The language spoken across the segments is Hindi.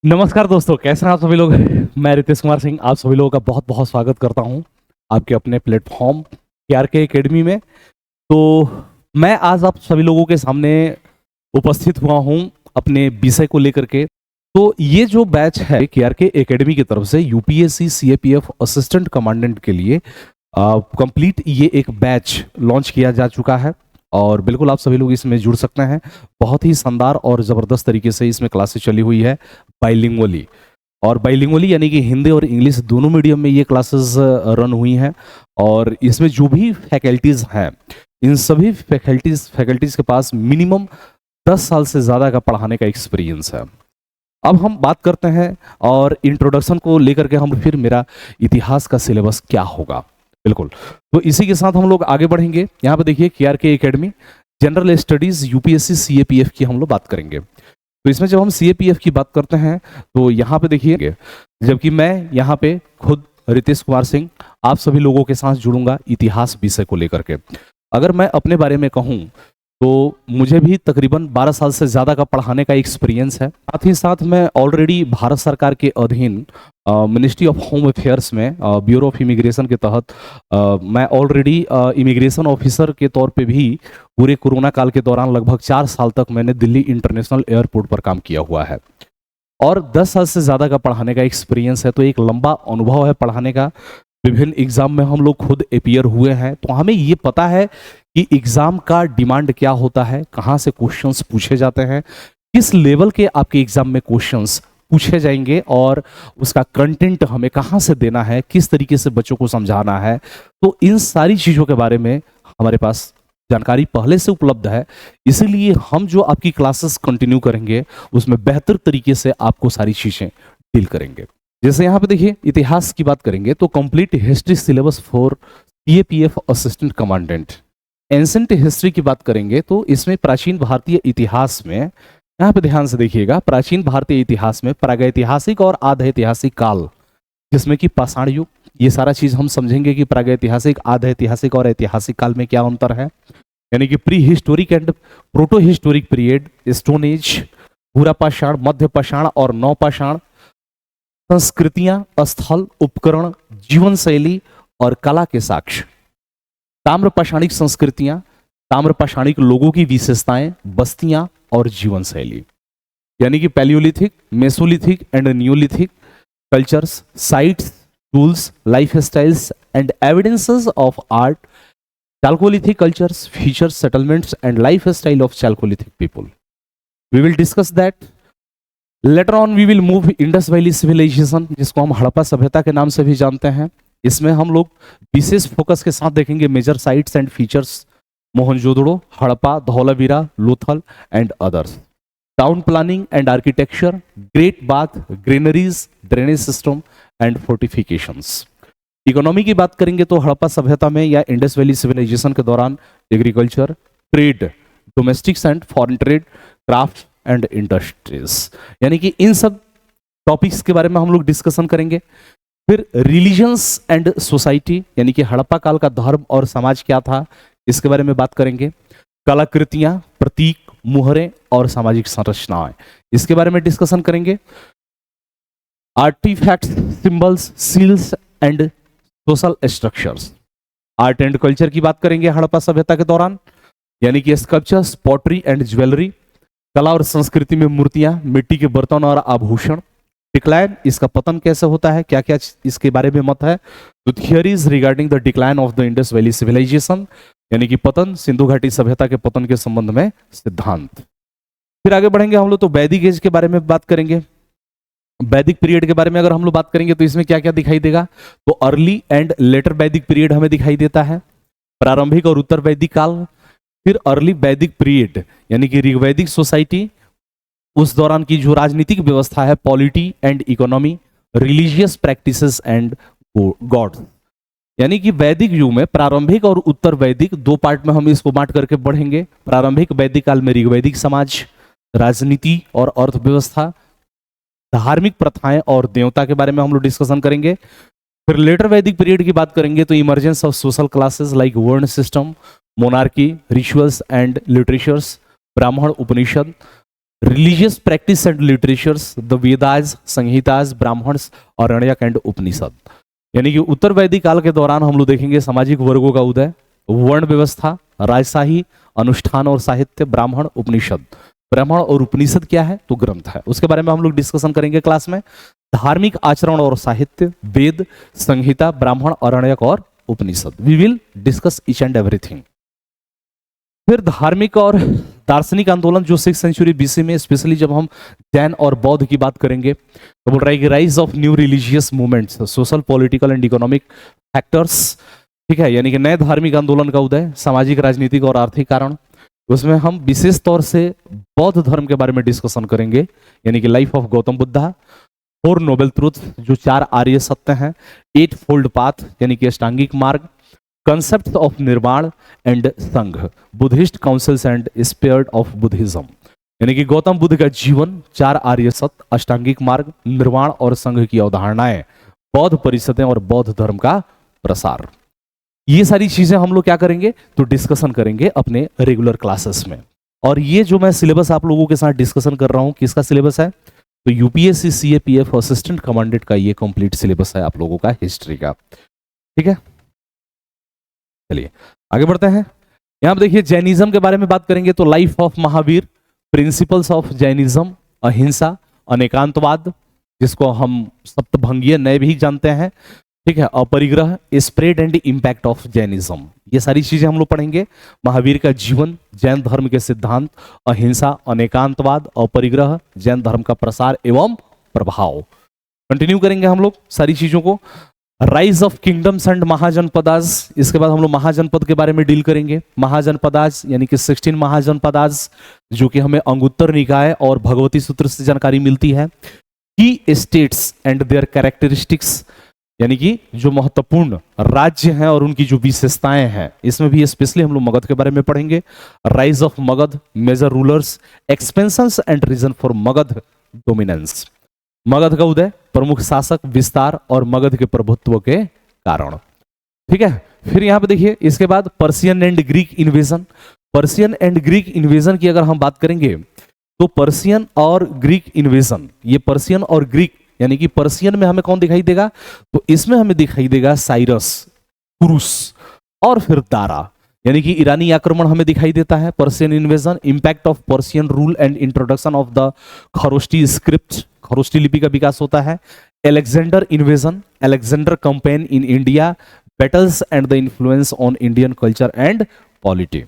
नमस्कार दोस्तों, कैसे हैं आप सभी लोग। मैं रितेश कुमार सिंह आप सभी लोगों का बहुत बहुत स्वागत करता हूं आपके अपने प्लेटफॉर्म केआरके एकेडमी में। तो मैं आज आप सभी लोगों के सामने उपस्थित हुआ हूं अपने विषय को लेकर के। तो ये जो बैच है केआरके एकेडमी की तरफ से यूपीएससी सीएपीएफ असिस्टेंट कमांडेंट के लिए कंप्लीट ये एक बैच लॉन्च किया जा चुका है और बिल्कुल आप सभी लोग इसमें जुड़ सकते हैं। बहुत ही शानदार और ज़बरदस्त तरीके से इसमें क्लासेस चली हुई है बाइलिंगुअली। और बाइलिंगुअली यानी कि हिंदी और इंग्लिश दोनों मीडियम में ये क्लासेस रन हुई हैं। और इसमें जो भी फैकल्टीज़ हैं, इन सभी फैकल्टीज़ के पास मिनिमम 10 साल से ज़्यादा का पढ़ाने का एक्सपीरियंस है। अब हम बात करते हैं और इंट्रोडक्शन को लेकर के हम फिर मेरा इतिहास का सिलेबस क्या होगा। बिल्कुल, तो इसी के साथ हम लोग आगे बढ़ेंगे। यहाँ पे देखिए KRK academy general studies UPSC CAPF की हम लोग बात करेंगे। तो इसमें जब हम सीएपीएफ की बात करते हैं तो यहाँ पे देखिए, जबकि मैं यहाँ पे खुद रितेश कुमार सिंह आप सभी लोगों के साथ जुड़ूंगा इतिहास विषय को लेकर के। अगर मैं अपने बारे में कहूँ तो मुझे भी तकरीबन 12 साल से ज़्यादा का पढ़ाने का एक्सपीरियंस है। साथ ही साथ मैं ऑलरेडी भारत सरकार के अधीन मिनिस्ट्री ऑफ होम अफेयर्स में ब्यूरो ऑफ इमिग्रेशन के तहत मैं ऑलरेडी इमिग्रेशन ऑफिसर के तौर पे भी पूरे कोरोना काल के दौरान लगभग 4 साल तक मैंने दिल्ली इंटरनेशनल एयरपोर्ट पर काम किया हुआ है और 10 साल से ज़्यादा का पढ़ाने का एक्सपीरियंस है। तो एक लंबा अनुभव है पढ़ाने का। विभिन्न एग्जाम में हम लोग खुद अपियर हुए हैं, तो हमें ये पता है कि एग्जाम का डिमांड क्या होता है, कहाँ से क्वेश्चंस पूछे जाते हैं, किस लेवल के आपके एग्जाम में क्वेश्चंस पूछे जाएंगे और उसका कंटेंट हमें कहाँ से देना है, किस तरीके से बच्चों को समझाना है। तो इन सारी चीज़ों के बारे में हमारे पास जानकारी पहले से उपलब्ध है, इसीलिए हम जो आपकी क्लासेस कंटिन्यू करेंगे उसमें बेहतर तरीके से आपको सारी चीज़ें डील करेंगे। जैसे यहाँ पे देखिए इतिहास की बात करेंगे तो complete history syllabus for CAPF assistant commandant. Ancient history की बात करेंगे तो इसमें प्राचीन भारतीय इतिहास में, यहाँ पे ध्यान से देखिएगा, प्राचीन भारतीय इतिहास में प्रागैतिहासिक और आधैतिहासिक काल, जिसमें कि पाषाण युग, ये सारा चीज हम समझेंगे कि प्रागैतिहासिक, आधैतिहासिक और ऐतिहासिक काल में क्या अंतर है। यानी कि pre historic and proto historic period, stone age, पूरा पाषाण, मध्य पाषाण और नवपाषाण, संस्कृतियां, स्थल, उपकरण, जीवन शैली और कला के साक्ष्य, ताम्रपाषाणिक संस्कृतियां, ताम्रपाषाणिक लोगों की विशेषताएं, बस्तियां और जीवन शैली। यानी कि Palaeolithic, Mesolithic and Neolithic cultures, sites, tools, life styles and evidences of art, Chalcolithic cultures, features, settlements and lifestyle of Chalcolithic people. We will discuss that. Later on we will move Indus Valley Civilization, जिसको हम हड़प्पा सभ्यता के नाम से भी जानते हैं। इसमें हम लोग विशेष फोकस के साथ देखेंगे major sites and features, Mohenjodaro, Harappa, Dholavira, Lothal and others, town planning and architecture, great bath, granaries, drainage system and fortifications. Economy की बात करेंगे तो हड़प्पा सभ्यता में या इंडस वैली सिविलाइजेशन के दौरान agriculture, trade, domestics and foreign trade, craft and industries, यानी कि इन सब टॉपिक्स के बारे में हम लोग डिस्कशन करेंगे। फिर रिलीजन्स एंड सोसाइटी, यानी कि हड़प्पा काल का धर्म और समाज क्या था, इसके बारे में बात करेंगे। कलाकृतियां, प्रतीक, मुहरें और सामाजिक संरचनाएं, इसके बारे में डिस्कशन करेंगे। Artifacts, symbols, seals and social structures, art and culture की बात करेंगे हड़प्पा सभ्यता के दौरान, यानी कि स्कल्पचर्स, पॉटरी एंड ज्वेलरी, कला और संस्कृति में मूर्तियां, मिट्टी के बर्तन और आभूषण। डिक्लाइन, इसका पतन कैसे होता है, क्या क्या इसके बारे में मत है। तो theories regarding the decline of the Indus valley civilisation, यानी कि पतन, सिंधु घाटी सभ्यता के पतन के संबंध में सिद्धांत। फिर आगे बढ़ेंगे हम लोग तो वैदिक एज के बारे में बात करेंगे। वैदिक पीरियड के बारे में अगर हम लोग बात करेंगे तो इसमें क्या क्या दिखाई देगा, तो अर्ली एंड लेटर वैदिक पीरियड हमें दिखाई देता है, प्रारंभिक और उत्तर वैदिक काल। फिर अर्ली वैदिक पीरियड यानी कि ऋग्वैदिक सोसाइटी, उस दौरान की जो राजनीतिक व्यवस्था है, polity and economy, religious practices and God. यानी कि वैदिक युग में प्रारंभिक और उत्तर वैदिक दो पार्ट में हम इसको बांट करके बढ़ेंगे। प्रारंभिक वैदिक काल में ऋग्वैदिक समाज, राजनीति और अर्थव्यवस्था, धार्मिक प्रथाएं और देवता के बारे में हम लोग डिस्कशन करेंगे। फिर लेटर वैदिक पीरियड की बात करेंगे तो emergence of social classes like varna system, monarchy, rituals and literatures, Brahmana, Upanishad, religious practice and literatures, the Vedas, Samhitas, Brahmanas, Aranyaka and Upanishad. यानी कि उत्तर वैदिक काल के दौरान हम लोग देखेंगे सामाजिक वर्गों का उदय, वर्ण व्यवस्था, राजशाही, अनुष्ठान और साहित्य, ब्राह्मण, उपनिषद। ब्राह्मण और उपनिषद क्या है? तो ग्रंथ है, उसके बारे में हम लोग डिस्कशन करेंगे क्लास में। धार्मिक आचरण और साहित्य, वेद, संहिता, ब्राह्मण, आरण्यक और Upanishad. We will discuss each and everything. फिर धार्मिक और दार्शनिक आंदोलन जो 6th सेंचुरी बीसी में, स्पेशली जब हम जैन और बौद्ध की बात करेंगे, तो बोल रहा है कि rise of new religious movements, social, political and economic factors. ठीक है, यानी कि नए धार्मिक आंदोलन का उदय, सामाजिक, राजनीतिक और आर्थिक कारण। उसमें हम विशेष तौर से बौद्ध धर्म के बारे में डिस्कशन करेंगे, यानी कि life of Gautam Buddha, 4 Nobel truth जो 4 आर्य सत्य हैं, 8 फोल्ड पाथ यानी कि अष्टांगिक मार्ग, कंसेप्ट ऑफ निर्वाण एंड संघ, Buddhist councils and spirit of Buddhism. यानी कि गौतम बुद्ध का जीवन, 4 आर्य सत्य, अष्टांगिक मार्ग, निर्वाण और संघ की अवधारणाएं, बौद्ध परिषदें और बौद्ध धर्म का प्रसार। ये सारी चीजें हम लोग क्या करेंगे? तो डिस्कशन करेंगे अपने रेगुलर क्लासेस में। और ये जो मैं सिलेबस आप लोगों के साथ डिस्कशन कर रहा हूं, किसका सिलेबस है? तो यूपीएससी सीएपीएफ असिस्टेंट कमांडेंट का ये कंप्लीट सिलेबस है आप लोगों का हिस्ट्री का। ठीक है, चलिए आगे बढ़ते हैं। यहां पर देखिए जैनिज्म के बारे में बात करेंगे तो life of Mahavir, principles of Jainism, अहिंसा, अनेकांतवाद जिसको हम सप्तभंगीय नए भी जानते हैं, ठीक है, aparigraha, spread and impact of Jainism. ये सारी चीजें हम लोग पढ़ेंगे। महावीर का जीवन, जैन धर्म के सिद्धांत, अहिंसा, अनेकांतवाद, अपरिग्रह, जैन धर्म का प्रसार एवं प्रभाव। कंटिन्यू करेंगे हम लोग सारी चीजों को। Rise of kingdoms and mahajanapadas, इसके बाद हम लोग महाजनपद के बारे में डील करेंगे। महाजनपदास यानी कि 16 महाजनपदास जो कि हमें अंगुत्तर निकाय और भगवती सूत्र से जानकारी मिलती है। की स्टेट्स एंड देयर कैरेक्टरिस्टिक्स, यानी कि जो महत्वपूर्ण राज्य हैं और उनकी जो विशेषताएं हैं, इसमें भी स्पेशली हम लोग मगध के बारे में पढ़ेंगे। Rise of Magadh, major rulers, expansions and reason for Magadh dominance. Magadh का उदय, प्रमुख शासक, विस्तार और मगध के प्रभुत्व के कारण। ठीक है, फिर यहां पे देखिए इसके बाद Persian and Greek invasion. Persian and Greek invasion की अगर हम बात करेंगे तो पर्शियन और ग्रीक इन्वेजन, ये पर्शियन और ग्रीक यानी कि पर्शियन में हमें कौन दिखाई देगा? तो इसमें हमें दिखाई देगा साइरस, कुरुस और फिर दारा, यानी कि ईरानी आक्रमण हमें दिखाई देता है। Persian invasion, impact of Persian rule and introduction of the Kharosthi script, Kharosthi लिपि का विकास होता है। Alexander invasion, Alexander campaign in India, battles and the influence on Indian culture and polity,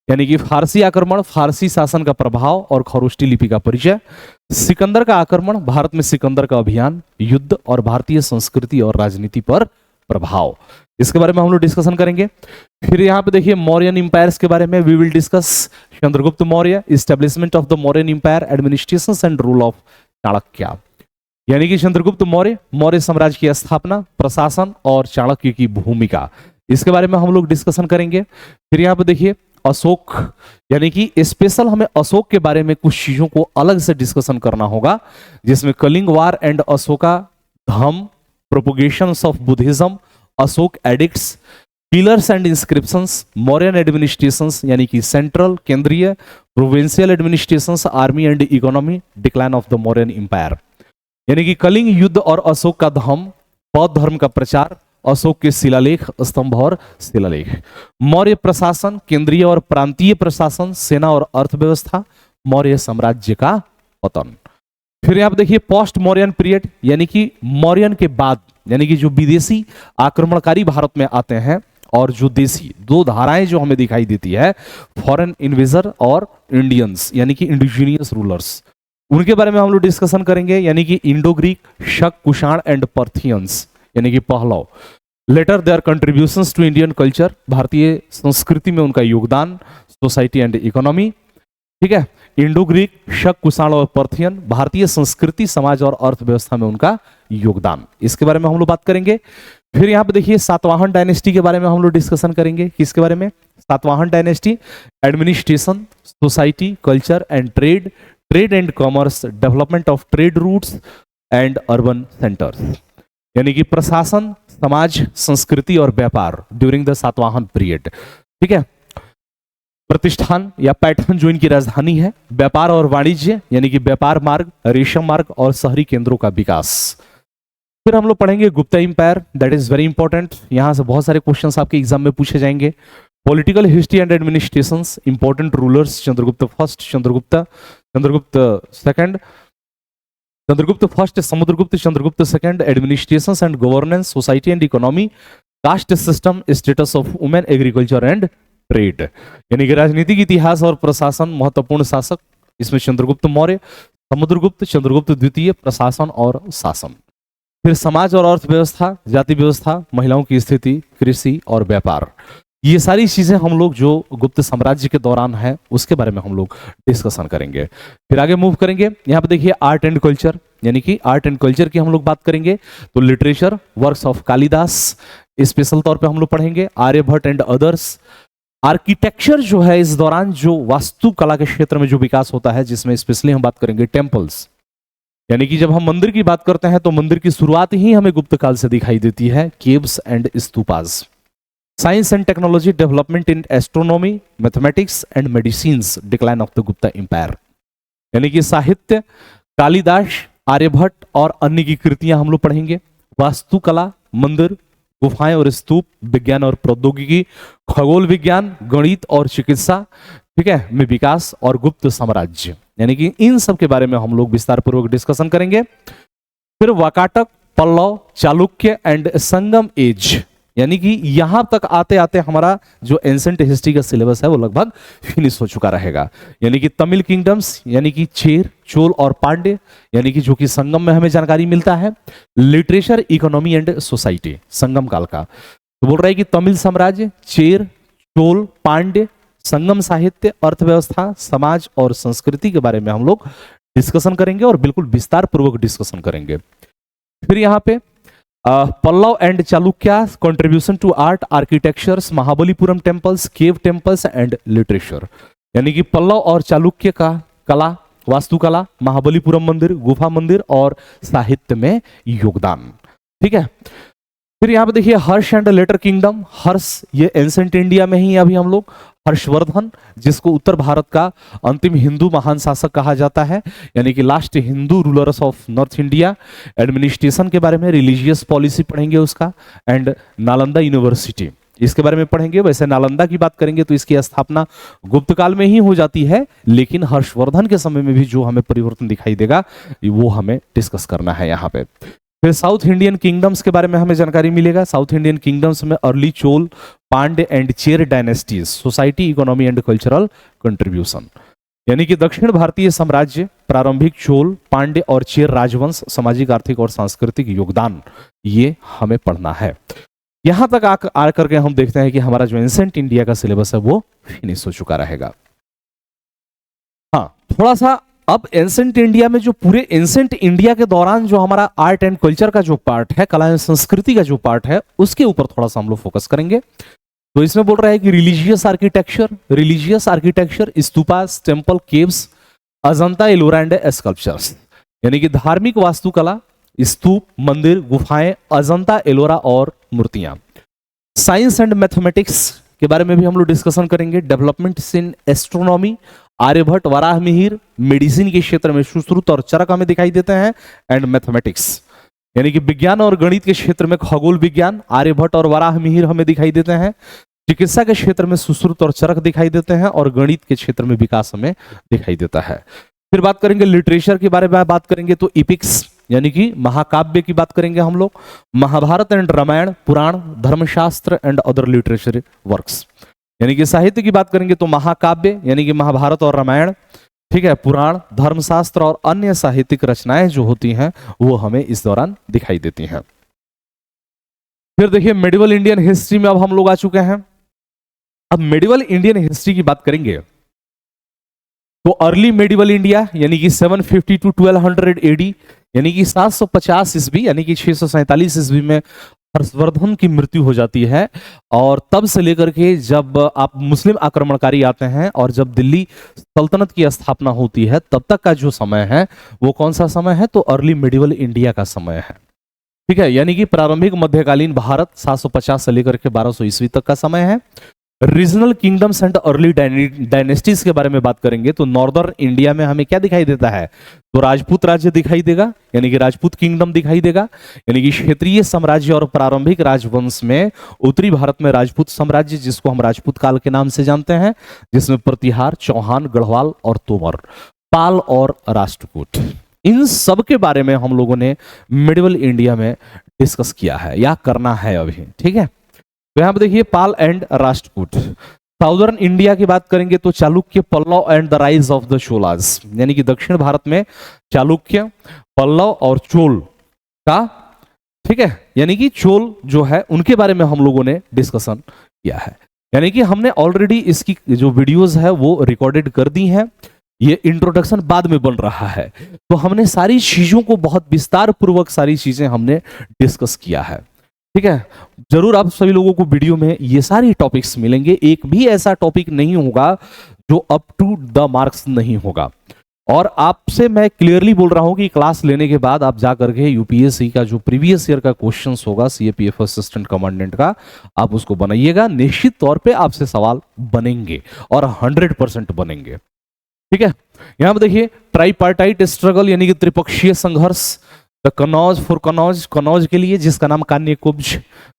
यानी कि फारसी आक्रमण, फारसी शासन का प्रभाव और खरोष्टी लिपि का परिचय। सिकंदर का आक्रमण, भारत में सिकंदर का अभियान, युद्ध और भारतीय संस्कृति और राजनीति पर प्रभाव, इसके बारे में हम लोग डिस्कशन करेंगे। फिर यहाँ पे देखिए मौर्यन इंपायर्स के बारे में we will discuss. Chandragupta Maurya, establishment of the Mauryan empire, administration and rule of Chanakya, यानी कि चंद्रगुप्त मौर्य, मौर्य साम्राज्य की स्थापना, प्रशासन और चाणक्य की भूमिका, इसके बारे में हम लोग डिस्कशन करेंगे। फिर यहाँ पे देखिए अशोक, यानी कि स्पेशल हमें अशोक के बारे में कुछ चीजों को अलग से डिस्कशन करना होगा, जिसमें कलिंग वार and Ashoka Dhamma, propagations of Buddhism, Ashoka edicts, pillars and inscriptions, Mauryan administrations यानी कि सेंट्रल, केंद्रीय, provincial administrations, army and economy, decline of the Mauryan empire, यानी कि कलिंग युद्ध और अशोक का धम, बौद्ध धर्म का प्रचार, अशोक के शिलालेख, स्तंभ और शिलालेख, मौर्य प्रशासन, केंद्रीय और प्रांतीय प्रशासन, सेना और अर्थव्यवस्था, मौर्य साम्राज्य का पतन। फिर यहां पर देखिए पोस्ट मौर्यन पीरियड, यानी कि मौर्यन के बाद, यानी कि जो विदेशी आक्रमणकारी भारत में आते हैं और जो देसी, दो धाराएं जो हमें दिखाई देती है, फॉरेन इन्वेजर और इंडियंस यानी कि इंडिजीनियस रूलर्स, उनके बारे में हम लोग डिस्कशन करेंगे, यानी कि इंडो ग्रीक, शक, कुषाण एंड पर्थियंस यानी कि Pahlava. Later their contributions to Indian culture, भारतीय संस्कृति में उनका योगदान, सोसाइटी एंड इकोनॉमी, ठीक है। इंडो ग्रीक, शक, कुषाण और पर्थियन, भारतीय संस्कृति, समाज और अर्थव्यवस्था में उनका योगदान, इसके बारे में हम लोग बात करेंगे। फिर यहाँ पे देखिए सातवाहन डायनेस्टी के बारे में हम लोग डिस्कशन करेंगे। किसके बारे में? Satavahana dynasty, administration, society, culture and trade, trade and commerce, development of trade routes and urban centres, यानी कि प्रशासन, समाज, संस्कृति और व्यापार ड्यूरिंग द सातवाहन पीरियड, ठीक है। प्रतिष्ठान या पैटर्न जो इनकी राजधानी है, व्यापार और वाणिज्य यानी कि व्यापार मार्ग, रेशम मार्ग और शहरी केंद्रों का विकास। फिर हम लोग पढ़ेंगे Gupta empire, that is very important, यहां से बहुत सारे क्वेश्चंस आपके एग्जाम में पूछे जाएंगे। Political history and administrations, important rulers, Chandragupta first, Chandragupta second, Chandragupta first, Samudragupta, Chandragupta second, administrations and governance, society and economy, caste system, status of women, agriculture and trade. यानी कि राजनीतिक इतिहास और प्रशासन, महत्वपूर्ण शासक, इसमें चंद्रगुप्त मौर्य, समुद्रगुप्त, चंद्रगुप्त द्वितीय, प्रशासन और शासन। फिर समाज और अर्थव्यवस्था, जाति व्यवस्था, महिलाओं की स्थिति, कृषि और व्यापार। ये सारी चीजें हम लोग जो गुप्त साम्राज्य के दौरान है उसके बारे में हम लोग डिस्कशन करेंगे। फिर आगे मूव करेंगे, यहाँ पे देखिए आर्ट एंड कल्चर, यानी कि आर्ट एंड कल्चर की हम लोग बात करेंगे तो literature, works of Kalidas special तौर पे हम लोग पढ़ेंगे, आर्यभट्ट एंड अदर्स। आर्किटेक्चर जो है इस दौरान जो वास्तुकला के क्षेत्र में जो विकास होता है, जिसमें स्पेशली हम बात करेंगे टेम्पल्स, यानी कि जब हम मंदिर की बात करते हैं तो मंदिर की शुरुआत ही हमें गुप्त काल से दिखाई देती है, caves and stupas. Science and technology development in astronomy, mathematics and medicines, decline of the Gupta empire. यानी कि साहित्य, कालिदास, आर्यभट्ट और अन्य की कृतियां हम लोग पढ़ेंगे। वास्तुकला, मंदिर, गुफाएं और स्तूप, विज्ञान और प्रौद्योगिकी, खगोल विज्ञान, गणित और चिकित्सा, ठीक है, में विकास और गुप्त साम्राज्य, यानी कि इन सब के बारे में हम लोग विस्तार पूर्वक डिस्कशन करेंगे। फिर वाकाटक, पल्लव, चालुक्य एंड संगम एज, यानी कि यहां तक आते आते हमारा जो एंसेंट हिस्ट्री का सिलेबस है वो लगभग फिनिश हो चुका रहेगा। यानी कि तमिल किंगडम्स, यानी कि चेर, चोल और पांड्य, यानी कि जो कि संगम में हमें जानकारी मिलता है। लिटरेचर, इकोनॉमी एंड सोसाइटी, संगम काल का, तो बोल रहा है कि तमिल साम्राज्य, चेर, चोल, पांड्य, संगम साहित्य, अर्थव्यवस्था, समाज और संस्कृति के बारे में हम लोग डिस्कशन करेंगे और बिल्कुल विस्तार पूर्वक डिस्कशन करेंगे। फिर यहाँ पे Pallava and Chalukya, contribution to art, architectures, Mahabalipuram temples, cave temples and literature, यानी कि पल्लव और चालुक्य का कला, वास्तुकला, महाबलीपुरम मंदिर, गुफा मंदिर और साहित्य में योगदान। ठीक है, फिर यहाँ पे देखिए हर्ष एंड लेटर किंगडम। हर्ष ये एंसेंट इंडिया में ही अभी हम लोग, हर्षवर्धन जिसको उत्तर भारत का अंतिम हिंदू महान शासक कहा जाता है, यानी कि last Hindu rulers of north India. Administration के बारे में, रिलीजियस पॉलिसी पढ़ेंगे उसका, एंड नालंदा यूनिवर्सिटी इसके बारे में पढ़ेंगे। वैसे नालंदा की बात करेंगे तो इसकी स्थापना गुप्त काल में ही हो जाती है, लेकिन हर्षवर्धन के समय में भी जो हमें परिवर्तन दिखाई देगा वो हमें डिस्कस करना है यहाँ पे। फिर साउथ इंडियन किंगडम्स के बारे में हमें जानकारी मिलेगा। साउथ इंडियन किंगडम्स में early Chola, Pandya and Chera dynasties, society, economy and cultural contribution, यानी कि दक्षिण भारतीय साम्राज्य, प्रारंभिक चोल, पांड्य और चेर राजवंश, सामाजिक, आर्थिक और सांस्कृतिक योगदान, ये हमें पढ़ना है। यहां तक आकर के हम देखते हैं कि हमारा जो एंसेंट इंडिया का सिलेबस है वो फिनिश हो चुका रहेगा। हाँ, थोड़ा सा अब एंसेंट इंडिया में जो पूरे एंसेंट इंडिया के दौरान जो हमारा आर्ट एंड कल्चर का जो पार्ट है, कला एवं संस्कृति का जो पार्ट है, उसके ऊपर थोड़ा सा हम लोग फोकस करेंगे। तो इसमें बोल रहा है कि religious architecture, stupas, temple, caves, Ajanta, Ellora and sculptures, यानी कि धार्मिक वास्तुकला, स्तूप, मंदिर, गुफाएं, अजंता, एलोरा और मूर्तियां। साइंस एंड मैथमेटिक्स के बारे में भी हम लोग डिस्कशन करेंगे। Developments in astronomy, Aryabhata, Varahamihira, medicine के क्षेत्र में सुश्रुत और चरक हमें दिखाई देते हैं, एंड मैथमेटिक्स, यानी कि विज्ञान और गणित के क्षेत्र में खगोल विज्ञान, आर्यभट्ट और वराह मिहिर हमें दिखाई देते हैं। चिकित्सा के क्षेत्र में सुश्रुत और चरक दिखाई देते हैं, और गणित के क्षेत्र में विकास हमें दिखाई देता है। फिर बात करेंगे लिटरेचर के बारे में, बात करेंगे तो इपिक्स यानी कि महाकाव्य की बात करेंगे हम लोग। महाभारत एंड रामायण, पुराण, धर्मशास्त्र एंड अदर लिटरेचर वर्क्स, यानी कि साहित्य की बात करेंगे तो महाकाव्य यानी कि महाभारत और रामायण, ठीक है, पुराण, धर्मशास्त्र और अन्य साहित्यिक रचनाएं जो होती हैं वो हमें इस दौरान दिखाई देती हैं। फिर देखिए मेडिवल इंडियन हिस्ट्री में अब हम लोग आ चुके हैं। अब मेडिवल इंडियन हिस्ट्री की बात करेंगे तो अर्ली मेडिवल इंडिया यानी कि 750 टू 1200 एडी, यानी कि 750 ईस्वी यानी कि 647 ईस्वी में हर्षवर्धन की मृत्यु हो जाती है। और तब से लेकर के जब आप मुस्लिम आक्रमणकारी आते हैं और जब दिल्ली सल्तनत की स्थापना होती है, तब तक का जो समय है वो कौन सा समय है, तो अर्ली मेडिवल इंडिया का समय है। ठीक है, यानी कि प्रारंभिक मध्यकालीन भारत 750 से लेकर के 1200 ईस्वी तक का समय है। Regional kingdoms and early dynasties के बारे में बात करेंगे तो नॉर्दर्न इंडिया में हमें क्या दिखाई देता है, तो राजपूत राज्य दिखाई देगा, यानी कि राजपूत किंगडम दिखाई देगा, यानी कि क्षेत्रीय साम्राज्य और प्रारंभिक राजवंश में उत्तरी भारत में राजपूत साम्राज्य, जिसको हम राजपूत काल के नाम से जानते हैं, जिसमें प्रतिहार, चौहान, गढ़वाल और तोमर, पाल और राष्ट्रकूट, इन सब के बारे में हम लोगों ने मिडिवल इंडिया में डिस्कस किया है या करना है अभी, ठीक है। तो यहां पर देखिए Pala and Rashtrakuta. Southern India की बात करेंगे तो Chalukya, Pallava and the rise of the Cholas, यानी कि दक्षिण भारत में चालुक्य, पल्लव और चोल का, ठीक है, यानी कि चोल जो है उनके बारे में हम लोगों ने डिस्कशन किया है, यानी कि हमने ऑलरेडी इसकी जो वीडियोस है वो रिकॉर्डेड कर दी हैं, ये इंट्रोडक्शन बाद में बन रहा है, तो हमने सारी चीजों को बहुत विस्तार पूर्वक सारी चीजें हमने डिस्कस किया है, ठीक है। जरूर आप सभी लोगों को वीडियो में ये सारी टॉपिक्स मिलेंगे, एक भी ऐसा टॉपिक नहीं होगा जो अप टू द मार्क्स नहीं होगा। और आपसे मैं क्लियरली बोल रहा हूं कि क्लास लेने के बाद आप जाकर के यूपीएससी का जो प्रीवियस ईयर का क्वेश्चंस होगा सीएपीएफ असिस्टेंट कमांडेंट का, आप उसको बनाइएगा, निश्चित तौर पे आपसे सवाल बनेंगे और 100% बनेंगे, ठीक है। यहां पर देखिए ट्राइपार्टाइट स्ट्रगल, यानी कि त्रिपक्षीय संघर्ष, द कनौज फॉर कनौज, कनौज के लिए जिसका नाम कान्यकुब्ज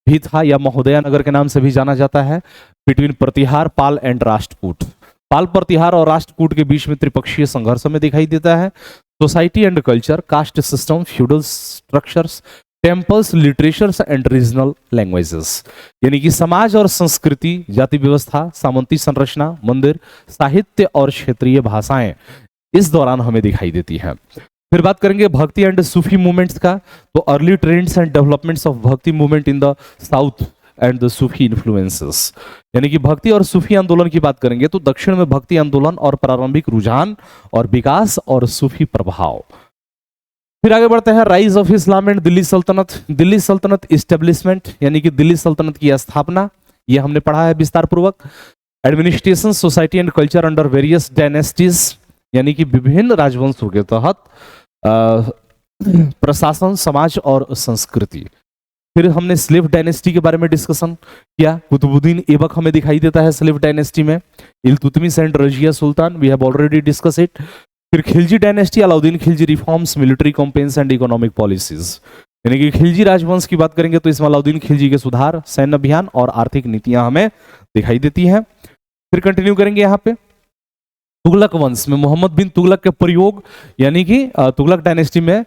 भी था या महोदया नगर के नाम से भी जाना जाता है, बिटवीन प्रतिहार, पाल एंड राष्ट्रकूट, पाल, प्रतिहार और राष्ट्रकूट के बीच में त्रिपक्षीय संघर्ष में दिखाई देता है। Society and culture, caste system, feudal structures, temples, literatures and regional languages, यानी कि समाज और संस्कृति, जाति व्यवस्था, सामंती संरचना, मंदिर, साहित्य और क्षेत्रीय भाषाएं इस दौरान हमें दिखाई देती है। फिर बात करेंगे भक्ति एंड सूफी मूवमेंट्स का, तो early trends and developments of bhakti movement in the south and the Sufi influences, यानी कि भक्ति और सूफी आंदोलन की बात करेंगे तो दक्षिण में भक्ति आंदोलन और प्रारंभिक रुझान और विकास और सूफी प्रभाव। फिर आगे बढ़ते हैं rise of Islam and Delhi सल्तनत, दिल्ली सल्तनत इस्टेब्लिशमेंट, यानी कि दिल्ली सल्तनत की स्थापना, ये हमने पढ़ा है विस्तार पूर्वक। Administration, society and culture under various dynasties, यानी कि विभिन्न राजवंशों के तहत प्रशासन, समाज और संस्कृति। फिर हमने स्लेव डायनेस्टी के बारे में डिस्कशन किया, कुतुबुद्दीन ऐबक हमें दिखाई देता है स्लेव डायनेस्टी में, Iltutmish and Razia Sultan, we have already discuss it. फिर Khilji dynasty, Alauddin Khilji, reforms, military campaigns and economic policies, यानी कि खिलजी राजवंश की बात करेंगे तो इसमें अलाउद्दीन खिलजी के सुधार, सैन्य अभियान और आर्थिक नीतियां हमें दिखाई देती हैं। फिर कंटिन्यू करेंगे यहाँ पे तुगलक वंश में मोहम्मद बिन तुगलक के प्रयोग, यानी कि तुगलक डायनेस्टी में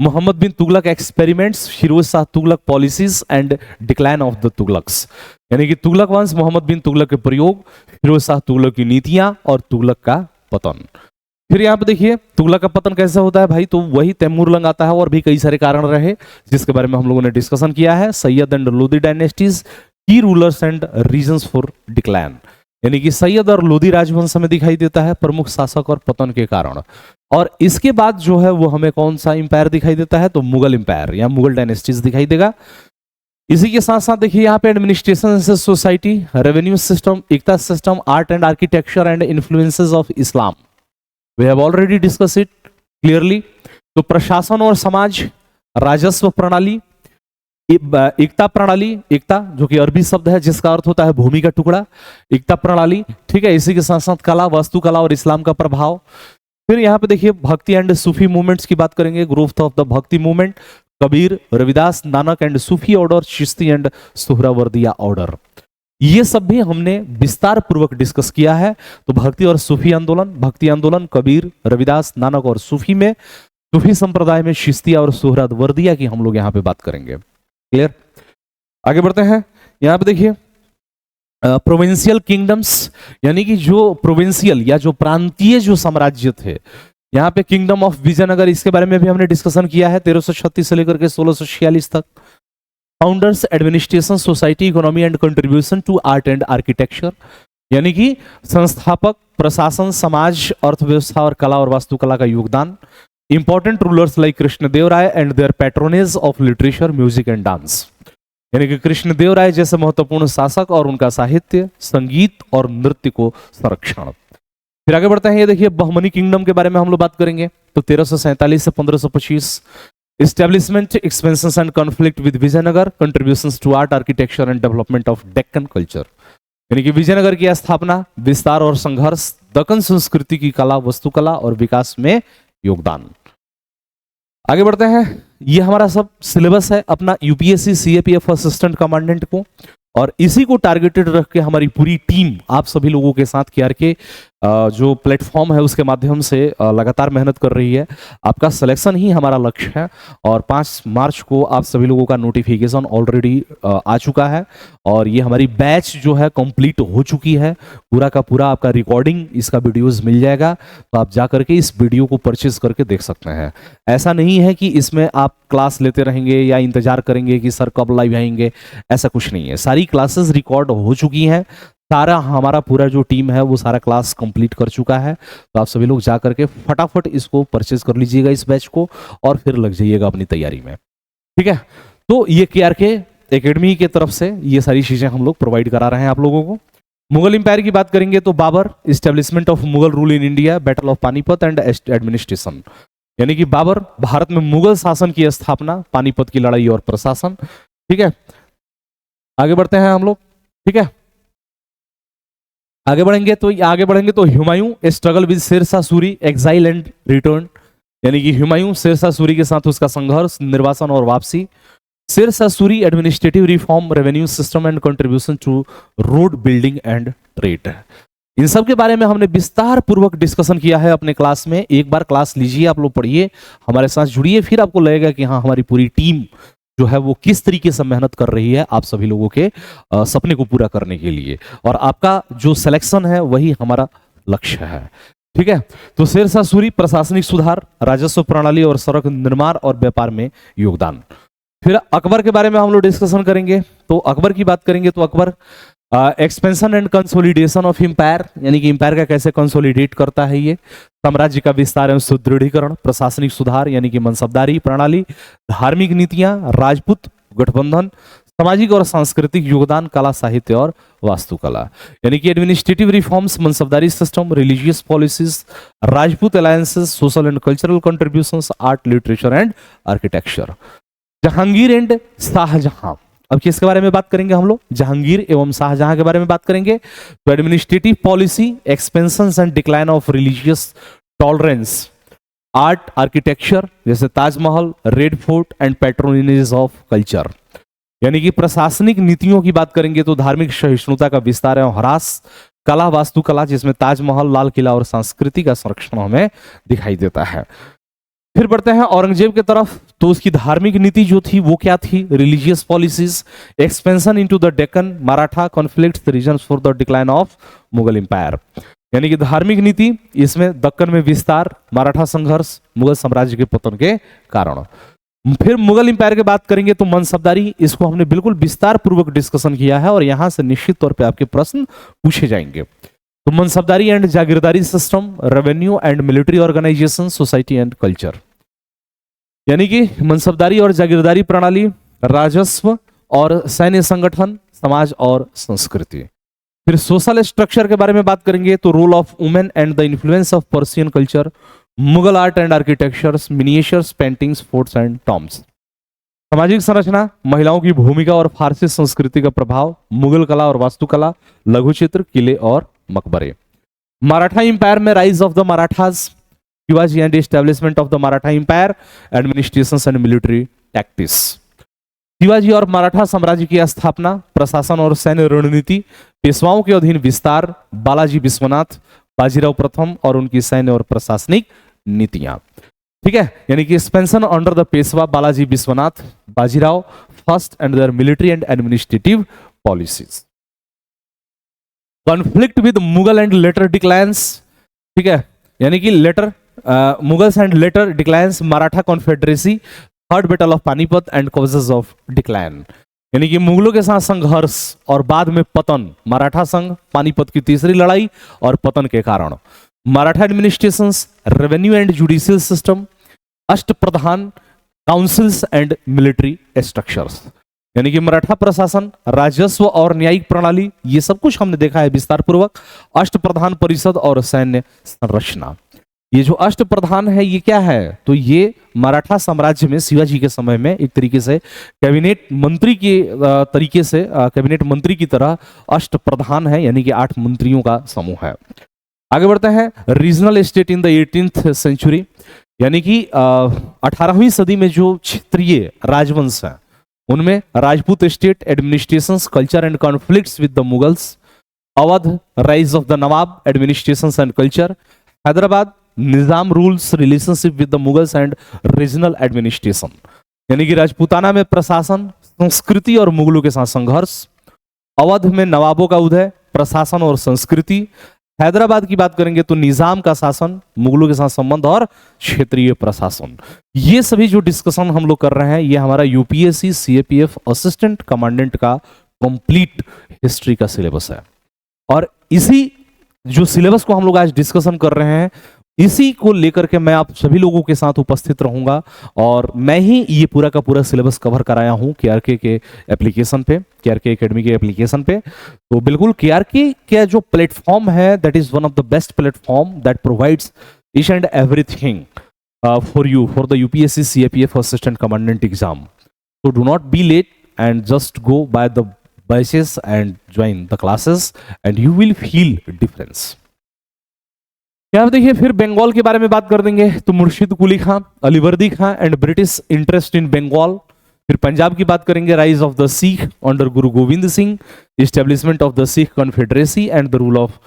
Muhammad bin Tughlaq experiments, Firoz Shah Tughlaq policies and decline of the Tughlaqs, यानी कि तुगलक वंश, मोहम्मद बिन तुगलक के प्रयोग, फिरोज शाह तुगलक की नीतियां और तुगलक का पतन। फिर यहाँ पे देखिए तुगलक का पतन कैसे होता है भाई, तो वही तैमूर लंग आता है और भी कई सारे कारण रहे जिसके बारे में हम लोगों ने डिस्कशन किया है। सैयद एंड लोदी डायनेस्टीज, की rulers and reasons for decline, यानी कि सैयद और लोदी राजवंश हमें दिखाई देता है प्रमुख शासक और पतन के कारण। और इसके बाद जो है वो हमें कौन सा इंपायर दिखाई देता है, तो मुगल इंपायर या मुगल डायनेस्टीज दिखाई देगा। इसी के साथ साथ देखिए यहाँ पे administration, society, revenue system, iqta system, art and architecture and influences of Islam, we have already discuss it clearly. तो प्रशासन और समाज, राजस्व प्रणाली, एकता प्रणाली, एकता जो कि अरबी शब्द है जिसका अर्थ होता है भूमि का टुकड़ा, एकता प्रणाली, ठीक है। इसी के साथ साथ कला, वास्तुकला और इस्लाम का प्रभाव। फिर यहाँ पे देखिए भक्ति एंड सूफी मूवमेंट्स की बात करेंगे, growth of the bhakti movement, Kabir, Ravidas, Nanak and Sufi order, Chishti and Suhrawardiya order, ये सब भी हमने विस्तार पूर्वक डिस्कस किया है। तो भक्ति और सूफी आंदोलन, भक्ति आंदोलन, कबीर, रविदास, नानक और सूफी में, सूफी संप्रदाय में शिस्तिया और सुहरावर्दिया की हम लोग यहाँ पे बात करेंगे। क्लियर, आगे बढ़ते हैं। यहाँ पे देखिए प्रोविंशियल किंगडम्स, यानी कि जो प्रोविंशियल या जो प्रांतीय जो साम्राज्य थे, यहाँ पे किंगडम ऑफ विजयनगर, इसके बारे में भी हमने डिस्कशन किया है 1336 से लेकर के 1646 तक। Founders, administration, society, economy and contribution to art and architecture, यानी कि संस्थापक, प्रशासन, समाज, अर्थव्यवस्था और कला और वास्तुकला का योगदान। Important rulers like Krishnadeva Raya and their patronage of literature, music and dance, यानी कि कृष्णदेव राय जैसे महत्वपूर्ण शासक और उनका साहित्य, संगीत और नृत्य को संरक्षण। फिर आगे बढ़ते हैं, ये देखिए बहमनी किंगडम के बारे में हम लोग बात करेंगे। तो 1347 से 1525, establishment, expansion and conflict with Vijayanagar, contributions to art, architecture and development of Deccan culture, यानी कि विजयनगर की स्थापना, विस्तार और संघर्ष, दक्कन संस्कृति की कला, वस्तुकला और विकास में योगदान। आगे बढ़ते हैं। ये हमारा सब सिलेबस है अपना यूपीएससी सीएपीएफ असिस्टेंट कमांडेंट को, और इसी को टारगेटेड रख के हमारी पूरी टीम आप सभी लोगों के साथ केआरके जो प्लेटफॉर्म है उसके माध्यम से लगातार मेहनत कर रही है। आपका सिलेक्शन ही हमारा लक्ष्य है, और 5 मार्च को आप सभी लोगों का नोटिफिकेशन ऑलरेडी आ चुका है, और ये हमारी बैच जो है कंप्लीट हो चुकी है। पूरा का पूरा आपका रिकॉर्डिंग इसका वीडियोस मिल जाएगा, तो आप जा करके इस वीडियो को परचेज करके देख सकते हैं। ऐसा नहीं है कि इसमें आप क्लास लेते रहेंगे या इंतजार करेंगे कि सर कब लाइव आएंगे, ऐसा कुछ नहीं है। सारी क्लासेस रिकॉर्ड हो चुकी हैं, सारा हमारा पूरा जो टीम है वो सारा क्लास कंप्लीट कर चुका है। तो आप सभी लोग जा करके फटाफट इसको परचेज कर लीजिएगा इस बैच को, और फिर लग जाइएगा अपनी तैयारी में। ठीक है, तो ये केआरके एकेडमी की तरफ से ये सारी चीजें हम लोग प्रोवाइड करा रहे हैं आप लोगों को। मुगल एम्पायर की बात करेंगे तो Babur, establishment of Mughal rule in India, battle of Panipat and administration. यानी कि बाबर, भारत में मुगल शासन की स्थापना, पानीपत की लड़ाई और प्रशासन। ठीक है, आगे बढ़ते हैं हम लोग। ठीक है, आगे बढ़ेंगे तो Humayun, struggle with Sher Shah Suri, exile and return. यानी कि हुमायूं, शेरशाह सूरी के साथ उसका संघर्ष, निर्वासन और वापसी। Sher Shah Suri, administrative reform, revenue system and contribution to road building and trade. इन सब के बारे में हमने विस्तार पूर्वक डिस्कशन किया है अपने क्लास में। एक बार क्लास लीजिए, आप लोग पढ़िए, हमारे साथ जुड़िए, फिर आपको लगेगा कि हाँ हमारी पूरी टीम जो है वो किस तरीके से मेहनत कर रही है आप सभी लोगों के सपने को पूरा करने के लिए, और आपका जो सिलेक्शन है वही हमारा लक्ष्य है। ठीक है, तो शेरशाह सूरी, प्रशासनिक सुधार, राजस्व प्रणाली और सड़क निर्माण और व्यापार में योगदान। फिर अकबर के बारे में हम लोग डिस्कशन करेंगे। तो अकबर की बात करेंगे तो Akbar, expansion and consolidation of empire, यानी कि एम्पायर का कैसे कंसोलिडेट करता है ये, साम्राज्य का विस्तार एवं सुदृढ़ीकरण, प्रशासनिक सुधार यानी कि मनसबदारी प्रणाली, धार्मिक नीतियां, राजपूत गठबंधन, सामाजिक और सांस्कृतिक योगदान, कला साहित्य और वास्तुकला। यानी कि administrative reforms, mansabdari system, religious policies, Rajput alliances, social and cultural contributions, art, literature and architecture. Jahangir and Shah Jahan, अब किसके बारे में बात करेंगे हम लोग, जहांगीर एवं शाहजहां के बारे में बात करेंगे। तो administrative policy, expansion and decline of religious tolerance, art, architecture जैसे Taj Mahal, Red Fort and patronage of culture. यानी कि प्रशासनिक नीतियों की बात करेंगे तो धार्मिक सहिष्णुता का विस्तार एवं ह्रास, कला वास्तुकला जिसमें ताजमहल, लाल किला और संस्कृति का संरक्षण हमें दिखाई देता है। फिर बढ़ते हैं औरंगजेब की तरफ। तो उसकी धार्मिक नीति जो थी वो क्या थी, religious policies, expansion into the Deccan, Maratha conflict, reasons for the decline of Mughal empire. यानी कि धार्मिक नीति, इसमें दक्कन में विस्तार, मराठा संघर्ष, मुगल साम्राज्य के पतन के कारण। फिर मुगल एम्पायर की बात करेंगे तो मनसबदारी, इसको हमने बिल्कुल विस्तार पूर्वक डिस्कशन किया है, और यहां से निश्चित तौर पे आपके प्रश्न पूछे जाएंगे। तो mansabdari and jagirdari system, revenue and military organisation, society and culture. यानी कि मनसबदारी और जागीरदारी प्रणाली, राजस्व और सैन्य संगठन, समाज और संस्कृति। फिर सोशल स्ट्रक्चर के बारे में बात करेंगे तो role of women and the influence of Persian culture, Mughal art and architectures, miniatures, paintings, forts and tombs. सामाजिक संरचना, महिलाओं की भूमिका और फारसी संस्कृति का प्रभाव, मुगल कला और वास्तुकला, लघु चित्र, किले और मकबरे। मराठा एम्पायर में rise of the Marathas, Shivaji and establishment of the Maratha empire, administration and military tactics. Shivaji और मराठा साम्राज्य की स्थापना, प्रशासन और सैन्य रणनीति, पेशवाओं के अधीन विस्तार, बालाजी विश्वनाथ, बाजीराव प्रथम और उनकी सैन्य और प्रशासनिक नीतियां। ठीक है, यानी कि expansion under the Peshwa Balaji Vishwanath, Bajirao first and their military and administrative policies. Conflict with Mughal and later declines. ठीक है, यानी कि later Mughals and later declines, Maratha confederacy, third battle of Panipat and causes of decline. यानी कि मुगलों के साथ संघर्ष और बाद में पतन, मराठा संघ, पानीपत की तीसरी लड़ाई और पतन के कारण। Maratha administrations, revenue and judicial system, Ashtapradhan, councils and military structures. यानी कि मराठा प्रशासन, राजस्व और न्यायिक प्रणाली, ये सब कुछ हमने देखा है विस्तार पूर्वक। अष्टप्रधान परिषद और सैन्य संरचना। ये जो अष्ट प्रधान है ये क्या है, तो ये मराठा साम्राज्य में शिवाजी के समय में एक तरीके से कैबिनेट मंत्री के तरीके से कैबिनेट मंत्री की तरह अष्ट प्रधान है, यानी कि 8 मंत्रियों का समूह है। आगे बढ़ते हैं। Regional state in the 18th century, यानी कि 18वीं सदी में जो क्षेत्रीय राजवंश है उनमें Rajput state, administrations, culture and conflicts with the Mughals, Awadh, rise of the Nawab, administrations and culture, Hyderabad, Nizam rules, relationship with the Mughals and regional administration, यानी कि राजपूताना में प्रशासन, संस्कृति और मुगलों के साथ संघर्ष, अवध में नवाबों का उदय, प्रशासन और संस्कृति, हैदराबाद की बात करेंगे तो निजाम का शासन, मुगलों के साथ संबंध और क्षेत्रीय प्रशासन। ये सभी जो डिस्कशन हम लोग कर रहे हैं ये हमारा यूपीएससी सीएपीएफ असिस्टेंट कमांडेंट का कंप्लीट हिस्ट्री का सिलेबस है, और इसी जो सिलेबस को हम लोग आज डिस्कशन कर रहे हैं इसी को लेकर के मैं आप सभी लोगों के साथ उपस्थित रहूंगा, और मैं ही ये पूरा का पूरा सिलेबस कवर कराया हूं केआरके के एप्लीकेशन पे, केआरके एकेडमी के एप्लीकेशन पे। तो बिल्कुल केआरके का जो प्लेटफॉर्म है that is one of the best platform that provides each and everything for you for the UPSC CAPF assistant commandant exam. So do not be late and just go by the batches and join the classes and you will feel difference. यहाँ देखिए फिर बंगाल के बारे में बात कर देंगे तो Murshid Quli Khan, Alivardi Khan and British interest in Bengal. फिर पंजाब की बात करेंगे, rise of the Sikh under Guru Gobind Singh, establishment of the Sikh confederacy and the rule of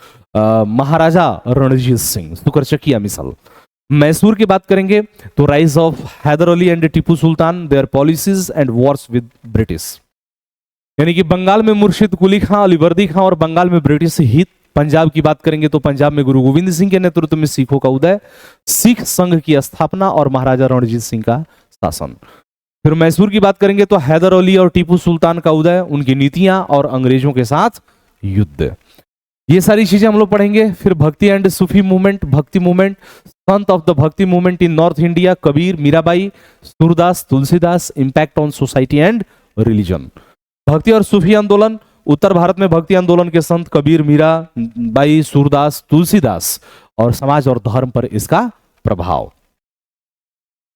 Maharaja Ranjit Singh, Sukerchakia Misl. Mysore की बात करेंगे तो rise of Hyder Ali and Tipu Sultan, their policies and wars with British. यानी कि बंगाल में मुर्शिद कुली खां, अलीवर्दी खां और बंगाल में ब्रिटिश हित। पंजाब की बात करेंगे तो पंजाब में गुरु गोविंद सिंह के नेतृत्व में सिखों का उदय, सिख संघ की स्थापना और महाराजा रणजीत सिंह का शासन। फिर मैसूर की बात करेंगे तो हैदर अली और टीपू सुल्तान का उदय, उनकी नीतियां और अंग्रेजों के साथ युद्ध, ये सारी चीजें हम लोग पढ़ेंगे। फिर भक्ति एंड सूफी मूवमेंट, भक्ति movement, Sant of the bhakti movement in north India, Kabir, Mirabai, Surdas, Tulsidas, impact on society and religion. भक्ति और सूफी आंदोलन, उत्तर भारत में भक्ति आंदोलन के संत कबीर, मीराबाई, सूरदास, तुलसीदास और समाज और धर्म पर इसका प्रभाव।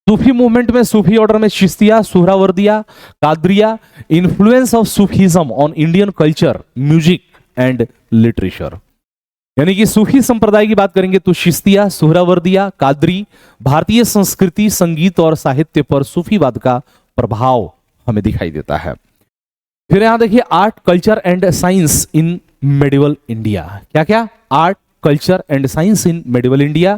सूफी मूवमेंट में सूफी ऑर्डर में Chishtiya, Suhrawardiya, Qadiriya, influence of Sufism on Indian culture, music and literature. यानी कि सूफी संप्रदाय की बात करेंगे तो चिश्तिया, सुहरावर्दिया, कादरी, भारतीय संस्कृति, संगीत और साहित्य पर सूफीवाद का प्रभाव हमें दिखाई देता है। फिर यहां देखिए art, culture and science in medieval India. क्या क्या? Art, culture and science in medieval India.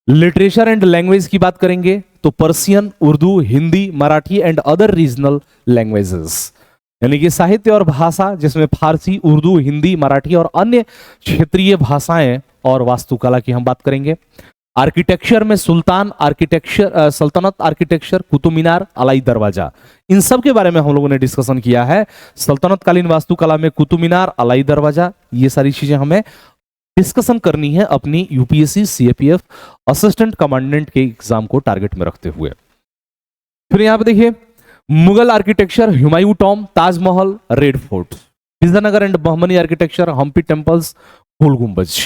Literature and language की बात करेंगे तो Persian, Urdu, Hindi, Marathi and other regional languages. यानी कि साहित्य और भाषा जिसमें फारसी, उर्दू, हिंदी, मराठी और अन्य क्षेत्रीय भाषाएं और वास्तुकला की हम बात करेंगे। आर्किटेक्चर में सुल्तान आर्किटेक्चर, सल्तनत आर्किटेक्चर, कुतुब मीनार, अलाई दरवाजा, इन सब के बारे में हम लोगों ने डिस्कशन किया है। सल्तनत कालीन वास्तुकला में कुतुब मीनार, अलाई दरवाजा, ये सारी चीजें हमें डिस्कशन करनी है अपनी यूपीएससी सीएपीएफ असिस्टेंट कमांडेंट के एग्जाम को टारगेट में रखते हुए। फिर यहां पे देखिए Mughal architecture, Humayun tomb, Taj Mahal, Red Fort, Vijayanagara and Bahmani architecture, Hampi temples, Gol Gumbaz.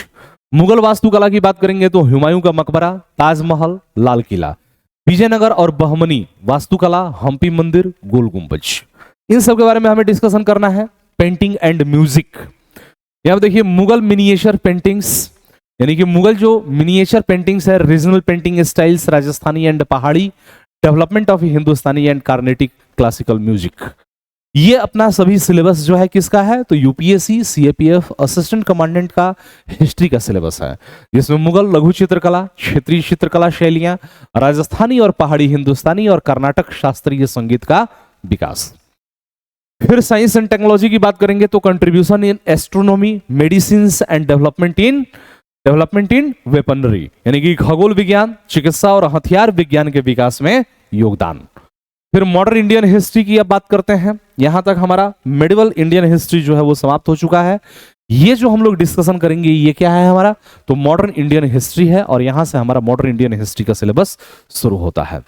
Mughal वास्तुकला की बात करेंगे तो हुमायूं का मकबरा, ताजमहल, लाल किला। विजयनगर और बहमनी वास्तुकला, हम्पी मंदिर, गोल गुंबज, इन सब के बारे में हमें डिस्कशन करना है। पेंटिंग एंड म्यूजिक, यहां देखिए मुगल मिनिएचर पेंटिंग्स, यानी कि मुगल जो मिनिएचर पेंटिंग्स है, regional painting styles, Rajasthani and Pahari, development of Hindustani and Carnatic classical music. ये अपना सभी सिलेबस जो है किसका है, तो यूपीएससी सीएपीएफ असिस्टेंट कमांडेंट का हिस्ट्री का सिलेबस है, जिसमें मुगल लघु चित्रकला, क्षेत्रीय चित्रकला शैलियां, राजस्थानी और पहाड़ी हिंदुस्तानी और कर्नाटक शास्त्रीय संगीत का विकास। फिर साइंस एंड टेक्नोलॉजी की बात करेंगे तो contribution in astronomy, medicine and development in weaponry, यानी कि खगोल विज्ञान, चिकित्सा और हथियार विज्ञान के विकास में योगदान। फिर मॉडर्न इंडियन हिस्ट्री की अब बात करते हैं। यहां तक हमारा मेडिवल इंडियन हिस्ट्री जो है वो समाप्त हो चुका है। ये जो हम लोग डिस्कशन करेंगे ये क्या है हमारा, तो मॉडर्न इंडियन हिस्ट्री है, और यहां से हमारा मॉडर्न इंडियन हिस्ट्री का सिलेबस शुरू होता है।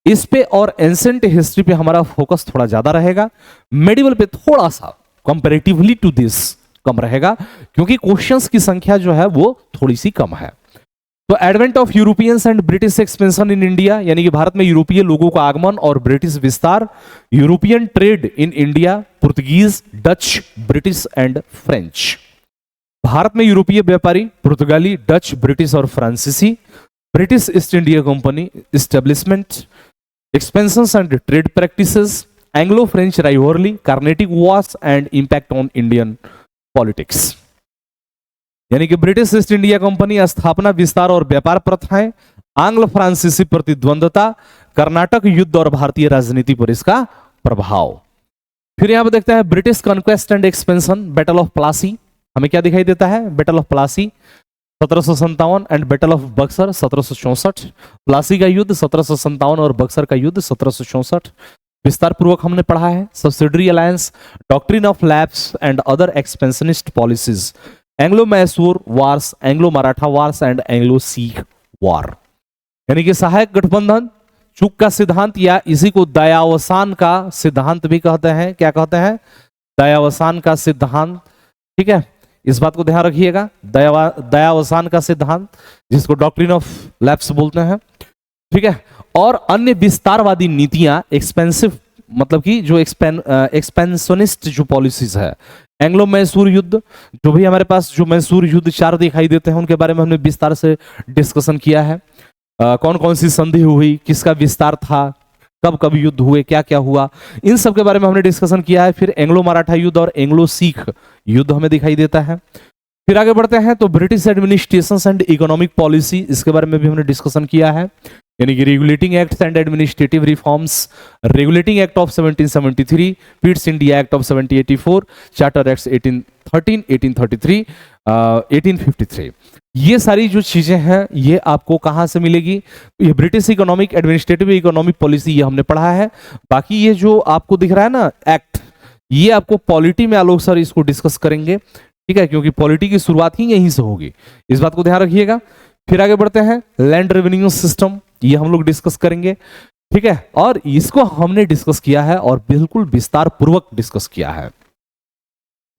इस पे और एंसेंट हिस्ट्री पे हमारा फोकस थोड़ा ज्यादा रहेगा, मेडिवल पे थोड़ा सा कंपैरेटिवली टू दिस कम रहेगा, क्योंकि क्वेश्चंस की संख्या जो है वो थोड़ी सी कम है। तो advent of Europeans and British expansion in India, यानी कि भारत में यूरोपीय लोगों का आगमन और ब्रिटिश विस्तार। European trade in India, Portuguese, Dutch, British and French. Bharat में यूरोपीय व्यापारी पुर्तगाली, डच, ब्रिटिश और फ्रांसीसी। British east India company establishment, expansion and trade practices, Anglo French rivalry, Carnatic Wars and impact on Indian politics. यानी कि ब्रिटिश ईस्ट इंडिया कंपनी, स्थापना, विस्तार और व्यापार प्रथाएं, आंग्ल फ्रांसीसी प्रतिद्वंदता, कर्नाटक युद्ध और भारतीय राजनीति पर इसका प्रभाव। फिर यहां पर देखते हैं British conquest and expansion, battle of Plassey, हमें क्या दिखाई देता है? Battle of Plassey 1757 and battle of Buxar 1764। Plassey का युद्ध 1757 और बक्सर का युद्ध 1764 विस्तार पूर्वक हमने पढ़ा है। Subsidiary alliance, doctrine of lapse and other expansionist policies, Anglo Mysore wars, Anglo Maratha wars and Anglo Sikh war. यानी कि सहायक गठबंधन, चूक का सिद्धांत, या इसी को दयावसान का सिद्धांत भी कहते हैं। क्या कहते हैं? दयावसान का सिद्धांत। ठीक है, इस बात को ध्यान रखिएगा, दयावसान का सिद्धांत, जिसको डॉक्ट्रिन ऑफ लैप्स बोलते हैं। ठीक है, और अन्य विस्तारवादी नीतियां, एक्सपेंसिव मतलब कि जो एक्सपेंशनिस्ट जो पॉलिसीज है। एंग्लो मैसूर युद्ध, जो भी हमारे पास जो मैसूर युद्ध 4 दिखाई देते हैं, उनके बारे में हमने विस्तार से डिस्कशन किया है। कौन कौन सी संधि हुई, किसका विस्तार था, कब कब युद्ध हुए, क्या क्या हुआ, इन सब के बारे में हमने डिस्कशन किया है। फिर एंग्लो मराठा युद्ध और एंग्लो सिख युद्ध हमें दिखाई देता है। फिर आगे बढ़ते हैं तो British administration and economic policy, इसके बारे में भी हमने डिस्कशन किया है। यानी कि regulating acts and administrative reforms, regulating act of 1773, Pitt's India act of 1784, charter act 1813, 1833, 1853। ये सारी जो चीजें हैं ये आपको कहां से मिलेगी? ये British economic administrative economic policy ये हमने पढ़ा है। बाकी ये जो आपको दिख रहा है ना एक्ट, ये आपको पॉलिटी में आलोक सर इसको डिस्कस करेंगे। ठीक है, क्योंकि पॉलिटी की शुरुआत ही यहीं से होगी, इस बात को ध्यान रखिएगा। फिर आगे बढ़ते हैं लैंड रेवेन्यू सिस्टम, ये हम लोग डिस्कस करेंगे। ठीक है, और इसको हमने डिस्कस किया है और बिल्कुल विस्तार पूर्वक डिस्कस किया है,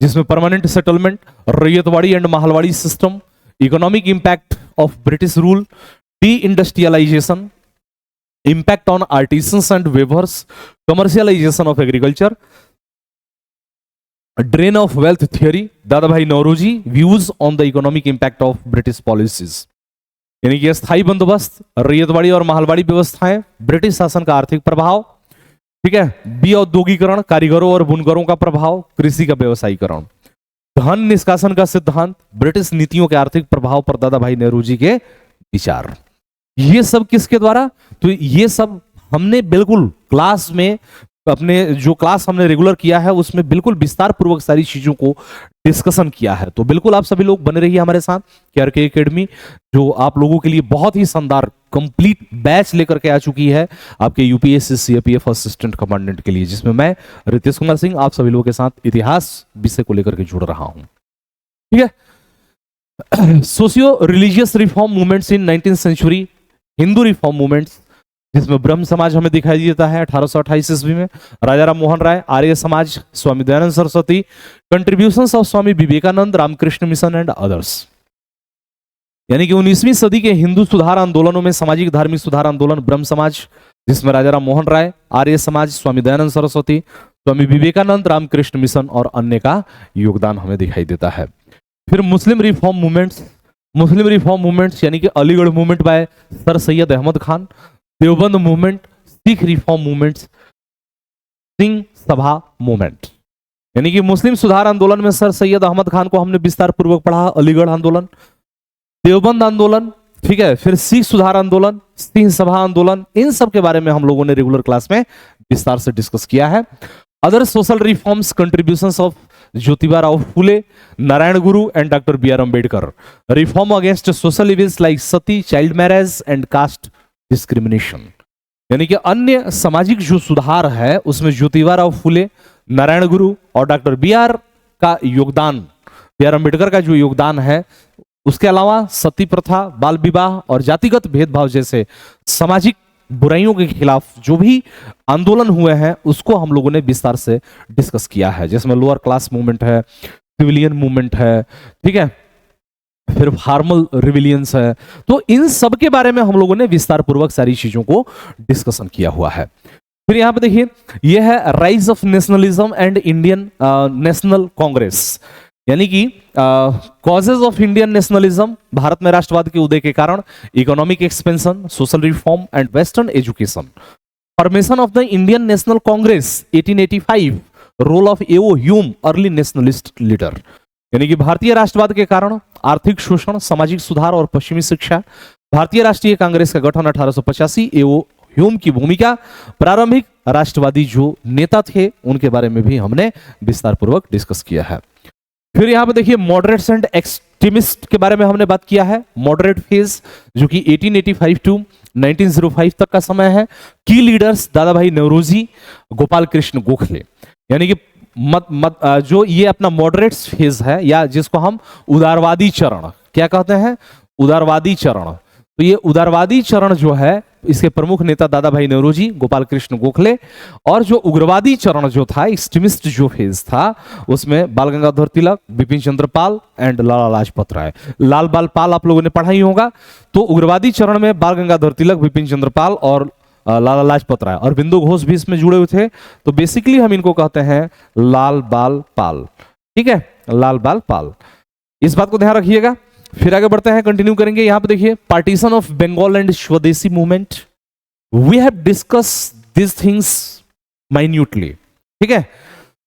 जिसमें permanent settlement, ryotwari and mahalwari system, economic impact of British rule, de industrialisation, impact on artisans and weavers, commercialisation of agriculture, drain of wealth theory, Dadabhai Naoroji, views on the economic impact of British policies. यानी कि स्थायी बंदोबस्त, रैयतवाड़ी और महलवाड़ी व्यवस्थाएं, ब्रिटिश शासन का आर्थिक प्रभाव। ठीक है, बी औद्योगिकरण, कारीगरों और बुनकरों का प्रभाव, कृषि का व्यवसायीकरण, धन निष्कासन का सिद्धांत, ब्रिटिश नीतियों के आर्थिक प्रभाव पर दादा भाई नेहरू के विचार। ये सब किसके द्वारा? तो ये सब हमने बिल्कुल क्लास में, अपने जो क्लास हमने रेगुलर किया है उसमें बिल्कुल विस्तार पूर्वक सारी चीजों को डिस्कशन किया है। तो बिल्कुल आप सभी लोग बने रहिए हमारे साथ केआरके एकेडमी, जो आप लोगों के लिए बहुत ही शानदार कंप्लीट बैच लेकर के आ चुकी है आपके यूपीएससी सीएपीएफ असिस्टेंट कमांडेंट के लिए, जिसमें मैं रितेश कुमार सिंह आप सभी लोगों के साथ इतिहास विषय को लेकर के जुड़ रहा हूं। ठीक है, socio religious reform movements in 19th century, Hindu reform movements, जिसमें ब्रह्म समाज हमें दिखाई देता है 1828 ईस्वी में, राजा Ram Mohan Roy, Arya Samaj, Swami Dayanand Saraswati, contributions of Swami Vivekananda, Ramakrishna mission and others. यानी कि 19वीं सदी के हिंदू सुधार आंदोलनों में सामाजिक धार्मिक सुधार आंदोलन ब्रह्म समाज, जिसमें राजा राम मोहन राय, आर्य समाज, स्वामी दयानंद सरस्वती, स्वामी विवेकानंद, रामकृष्ण मिशन और अन्य का योगदान हमें दिखाई देता है। फिर Muslim reform movements, Muslim reform movements यानी कि Aligarh movement by sir Syed Ahmad Khan, Deoband movement, Sikh reform movement, Singh Sabha movement. यानी कि मुस्लिम सुधार आंदोलन में सर सैयद अहमद खान को हमने विस्तार पूर्वक पढ़ा, अलीगढ़ आंदोलन, देवबंद आंदोलन, ठीक है, फिर सिख सुधार आंदोलन, सिंह सभा आंदोलन, इन सब के बारे में हम लोगों ने रेगुलर क्लास में विस्तार से डिस्कस किया है। Other social reforms, contributions of Jyotiba Rao Phule, Narayana Guru and doctor B R Ambedkar, reform against social evils like sati, child marriage and caste discrimination. यानी कि अन्य सामाजिक जो सुधार है उसमें ज्योतिबा राव फुले, नारायण गुरु और डॉक्टर बी आर का योगदान, बी आर अम्बेडकर का जो योगदान है, उसके अलावा सती प्रथा, बाल विवाह और जातिगत भेदभाव जैसे सामाजिक बुराइयों के खिलाफ जो भी आंदोलन हुए हैं उसको हम लोगों ने विस्तार से डिस्कस किया है, जिसमें लोअर क्लास मूवमेंट है, सिविलियन मूवमेंट है, ठीक है, फिर फार्मल रिविलियंस है। तो इन सब के बारे में हम लोगों ने विस्तार पूर्वक सारी चीजों को डिस्कशन किया हुआ है। फिर यहां पे देखिए, यह है rise of nationalism and Indian National Congress, यानी कि कॉजेज ऑफ इंडियन नेशनलिज्म, भारत में राष्ट्रवाद के उदय के कारण, economic expansion, social reform and western education, formation of the Indian National Congress 1885, role of A O Hume early nationalist leader, यानी कि भारतीय राष्ट्रवाद के कारण, आर्थिक शोषण, सामाजिक सुधार और पश्चिमी शिक्षा, भारतीय राष्ट्रीय कांग्रेस का गठन 1885, एओ ह्यूम की भूमिका, प्रारंभिक राष्ट्रवादी जो नेता थे उनके बारे में भी हमने विस्तार पूर्वक डिस्कस किया है। फिर यहां पे देखिए मॉडरेट्स एंड एक्सट्रीमिस्ट के बारे में हमने बात किया है। मॉडरेट फेज जो कि 1885 टू 1905 तक का समय है। की लीडर्स दादा भाई नौरोजी, गोपाल कृष्ण गोखले, यानी कि जो ये अपना मॉडरेट्स फेज है, या जिसको हम उदारवादी चरण क्या कहते हैं, उदारवादी चरण। तो ये उदारवादी चरण जो है, इसके प्रमुख नेता दादा भाई नौरोजी, गोपाल कृष्ण गोखले, और जो उग्रवादी चरण जो था, एक्सट्रीमिस्ट जो फेज था, उसमें बाल गंगाधर तिलक, बिपिन चंद्र पाल एंड लाला लाजपत राय। लाल बाल पाल आप लोगों ने पढ़ा ही होगा। तो उग्रवादी चरण में बाल गंगाधर तिलक, बिपिन चंद्र पाल और लाला लाजपत राय, और बिंदु घोष भी इसमें जुड़े हुए थे। तो बेसिकली हम इनको कहते हैं लाल बाल पाल, ठीक है, लाल बाल पाल, इस बात को ध्यान रखिएगा। फिर आगे बढ़ते हैं, कंटिन्यू करेंगे। यहां पे देखिए partition of Bengal and swadeshi movement, we have discuss this things minutely, ठीक है।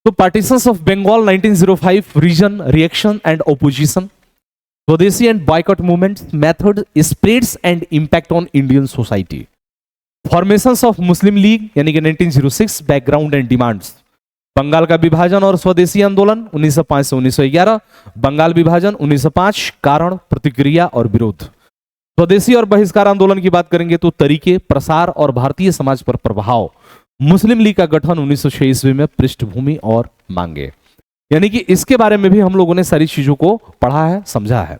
तो partitions of Bengal 1905, reason, reaction and opposition, swadeshi and boycott movement, method, spreads and impact on Indian society, formations of Muslim league यानी कि 1906, बैकग्राउंड एंड डिमांड्स, बंगाल का विभाजन और स्वदेशी आंदोलन 1905 से 1911, बंगाल विभाजन 1905, कारण, प्रतिक्रिया और विरोध। स्वदेशी और बहिष्कार आंदोलन की बात करेंगे तो तरीके, प्रसार और भारतीय समाज पर प्रभाव, मुस्लिम लीग का गठन 1906 ईस्वी में, पृष्ठभूमि और मांगे, यानी कि इसके बारे में भी हम लोगों ने सारी चीजों को पढ़ा है, समझा है।